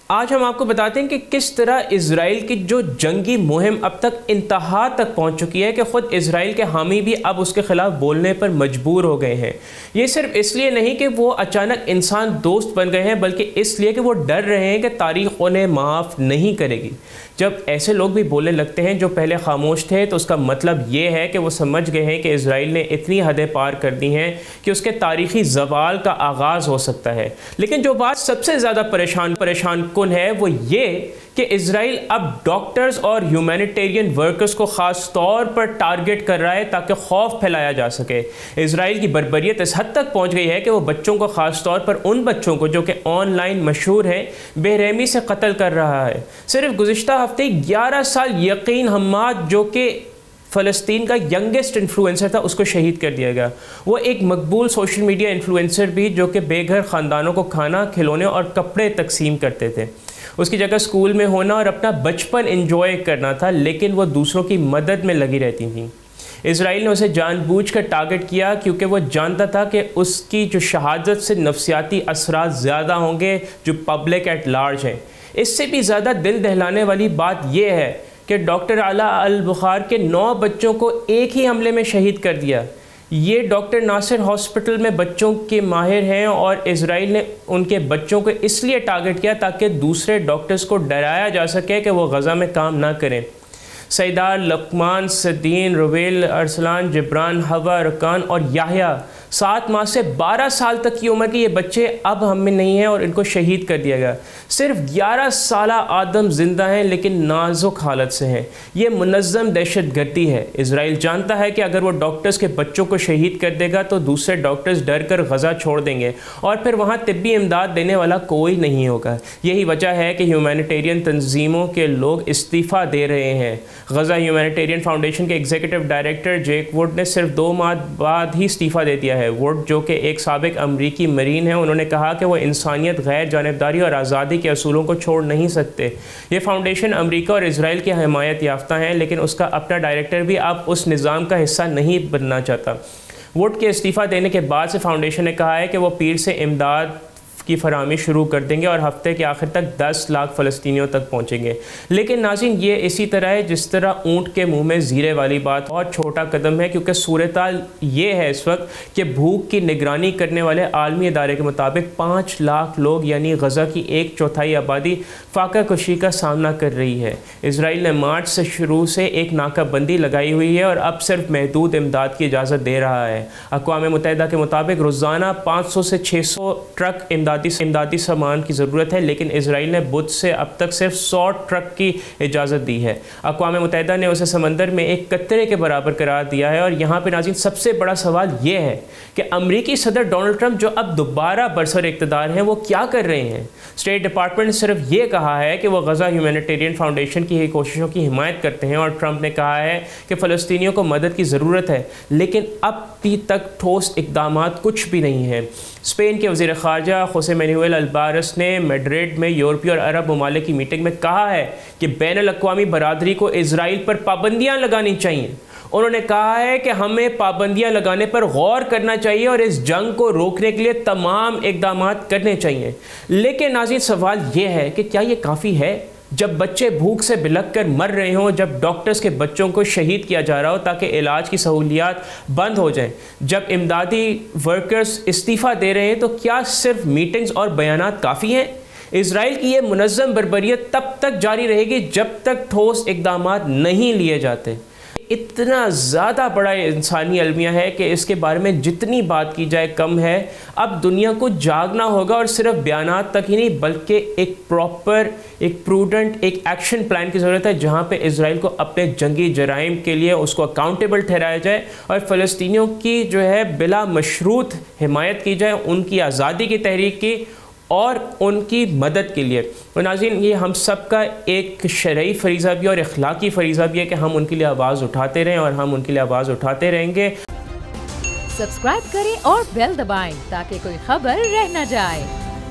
آج ہم آپ کو بتاتے ہیں کہ کس طرح اسرائیل کی جو جنگی مہم اب تک انتہا تک پہنچ چکی ہے کہ خود اسرائیل کے حامی بھی اب اس کے خلاف بولنے پر مجبور ہو گئے ہیں۔ یہ صرف اس لیے نہیں کہ وہ اچانک انسان دوست بن گئے ہیں، بلکہ اس لیے کہ وہ ڈر رہے ہیں کہ تاریخ انہیں معاف نہیں کرے گی۔ جب ایسے لوگ بھی بولنے لگتے ہیں جو پہلے خاموش تھے تو اس کا مطلب یہ ہے کہ وہ سمجھ گئے ہیں کہ اسرائیل نے اتنی حدیں پار کر دی ہیں کہ اس کے تاریخی زوال کا آغاز ہو سکتا ہے۔ لیکن جو بات سب سے زیادہ پریشان کن ہے وہ یہ کہ اسرائیل اب ڈاکٹرز اور ہیومینیٹیرین ورکرز کو خاص طور پر ٹارگٹ کر رہا ہے تاکہ خوف پھیلایا جا سکے۔ اسرائیل کی بربریت اس حد تک پہنچ گئی ہے کہ وہ بچوں کو، خاص طور پر ان بچوں کو جو کہ آن لائن مشہور ہیں، بے رحمی سے قتل کر رہا ہے۔ صرف گزشتہ ہفتے 11 سال یقین حماد جو کہ فلسطین کا ینگسٹ انفلوئنسر تھا، اس کو شہید کر دیا گیا۔ وہ ایک مقبول سوشل میڈیا انفلوئنسر بھی جو کہ بے گھر خاندانوں کو کھانا، کھلونے اور کپڑے تقسیم کرتے تھے۔ اس کی جگہ اسکول میں ہونا اور اپنا بچپن انجوائے کرنا تھا، لیکن وہ دوسروں کی مدد میں لگی رہتی تھیں۔ اسرائیل نے اسے جان بوجھ کر ٹارگٹ کیا کیونکہ وہ جانتا تھا کہ اس کی جو شہادت سے نفسیاتی اثرات زیادہ ہوں گے جو پبلک ایٹ لارج ہیں۔ اس سے بھی زیادہ دل دہلانے والی بات یہ ہے کہ ڈاکٹر علا البخار کے 9 بچوں کو ایک ہی حملے میں شہید کر دیا۔ یہ ڈاکٹر ناصر ہاسپٹل میں بچوں کے ماہر ہیں اور اسرائیل نے ان کے بچوں کو اس لیے ٹارگٹ کیا تاکہ دوسرے ڈاکٹرز کو ڈرایا جا سکے کہ وہ غزہ میں کام نہ کریں۔ سیدار، لقمان، سدین، رویل، ارسلان، جبران، ہوا، رکان اور یحییٰ 7 ماہ سے 12 سال تک کی عمر کے یہ بچے اب ہم میں نہیں ہیں اور ان کو شہید کر دیا گیا۔ صرف 11 سالہ آدم زندہ ہیں لیکن نازک حالت سے ہیں۔ یہ منظم دہشت گردی ہے۔ اسرائیل جانتا ہے کہ اگر وہ ڈاکٹرز کے بچوں کو شہید کر دے گا تو دوسرے ڈاکٹرز ڈر کر غزہ چھوڑ دیں گے اور پھر وہاں طبی امداد دینے والا کوئی نہیں ہوگا۔ یہی وجہ ہے کہ ہیومینیٹیرین تنظیموں کے لوگ استعفیٰ دے رہے ہیں۔ غزہ ہیومینیٹیرین فاؤنڈیشن کے ایگزیکٹو ڈائریکٹر جیک ووڈ نے صرف 2 ماہ بعد ہی استعفیٰ دے دیا ہے۔ ووڈ جو کہ ایک سابق امریکی مرین ہیں، انہوں نے کہا کہ وہ انسانیت، غیر جانبداری اور آزادی کے اصولوں کو چھوڑ نہیں سکتے۔ یہ فاؤنڈیشن امریکہ اور اسرائیل کی حمایت یافتہ ہیں، لیکن اس کا اپنا ڈائریکٹر بھی اب اس نظام کا حصہ نہیں بننا چاہتا۔ ووڈ کے استعفیٰ دینے کے بعد سے فاؤنڈیشن نے کہا ہے کہ وہ پیر سے امداد کی فراہمی شروع کر دیں گے اور ہفتے کے آخر تک 10 لاکھ فلسطینیوں تک پہنچیں گے۔ لیکن ناظرین، یہ اسی طرح ہے جس طرح اونٹ کے منہ میں زیرے والی بات اور چھوٹا قدم ہے، کیونکہ صورتحال یہ ہے اس وقت کہ بھوک کی نگرانی کرنے والے عالمی ادارے کے مطابق 5 لاکھ لوگ یعنی غزہ کی 1/4 آبادی فاقہ کشی کا سامنا کر رہی ہے۔ اسرائیل نے مارچ سے شروع سے ایک ناکہ بندی لگائی ہوئی ہے اور اب صرف محدود امداد کی اجازت دے رہا ہے۔ اقوام متحدہ کے مطابق روزانہ 500 سے 600 ٹرک امدادی سامان کی ضرورت ہے، لیکن اسرائیل نے بدھ سے اب تک صرف 100 ٹرک کی اجازت دی ہے۔ اقوام متحدہ نے اسے سمندر میں ایک قطرے کے برابر قرار دیا ہے۔ اور یہاں پہ ناظرین سب سے بڑا سوال یہ ہے کہ امریکی صدر ڈونلڈ ٹرمپ جو اب دوبارہ برسر اقتدار ہیں، وہ کیا کر رہے ہیں؟ اسٹیٹ ڈپارٹمنٹ نے صرف یہ کہا ہے کہ وہ غزہ ہیومینیٹیرین فاؤنڈیشن کی کوششوں کی حمایت کرتے ہیں، اور ٹرمپ نے کہا ہے کہ فلسطینیوں کو مدد کی ضرورت ہے، لیکن اب بھی تک ٹھوس اقدامات کچھ بھی نہیں ہیں۔ اسپین کے وزیر خارجہ خوسے مینوئل البارس نے میڈرڈ میں یورپی اور عرب ممالک کی میٹنگ میں کہا ہے کہ بین الاقوامی برادری کو اسرائیل پر پابندیاں لگانی چاہیے۔ انہوں نے کہا ہے کہ ہمیں پابندیاں لگانے پر غور کرنا چاہیے اور اس جنگ کو روکنے کے لیے تمام اقدامات کرنے چاہیے۔ لیکن ناظرین، سوال یہ ہے کہ کیا یہ کافی ہے؟ جب بچے بھوک سے بلک کر مر رہے ہوں، جب ڈاکٹرز کے بچوں کو شہید کیا جا رہا ہو تاکہ علاج کی سہولیات بند ہو جائیں، جب امدادی ورکرز استعفیٰ دے رہے ہیں، تو کیا صرف میٹنگز اور بیانات کافی ہیں؟ اسرائیل کی یہ منظم بربریت تب تک جاری رہے گی جب تک ٹھوس اقدامات نہیں لیے جاتے۔ اتنا زیادہ بڑا انسانی المیہ ہے کہ اس کے بارے میں جتنی بات کی جائے کم ہے۔ اب دنیا کو جاگنا ہوگا اور صرف بیانات تک ہی نہیں بلکہ ایک پراپر، ایک پروڈنٹ، ایک ایکشن پلان کی ضرورت ہے جہاں پہ اسرائیل کو اپنے جنگی جرائم کے لیے اس کو اکاؤنٹیبل ٹھہرایا جائے اور فلسطینیوں کی جو ہے بلا مشروط حمایت کی جائے، ان کی آزادی کی تحریک کی اور ان کی مدد کے لیے۔ اور ناظرین، یہ ہم سب کا ایک شرعی فریضہ بھی اور اخلاقی فریضہ بھی ہے کہ ہم ان کے لیے آواز اٹھاتے رہیں اور ہم ان کے لیے آواز اٹھاتے رہیں گے۔ سبسکرائب کریں اور بیل دبائیں تاکہ کوئی خبر رہ نہ جائے۔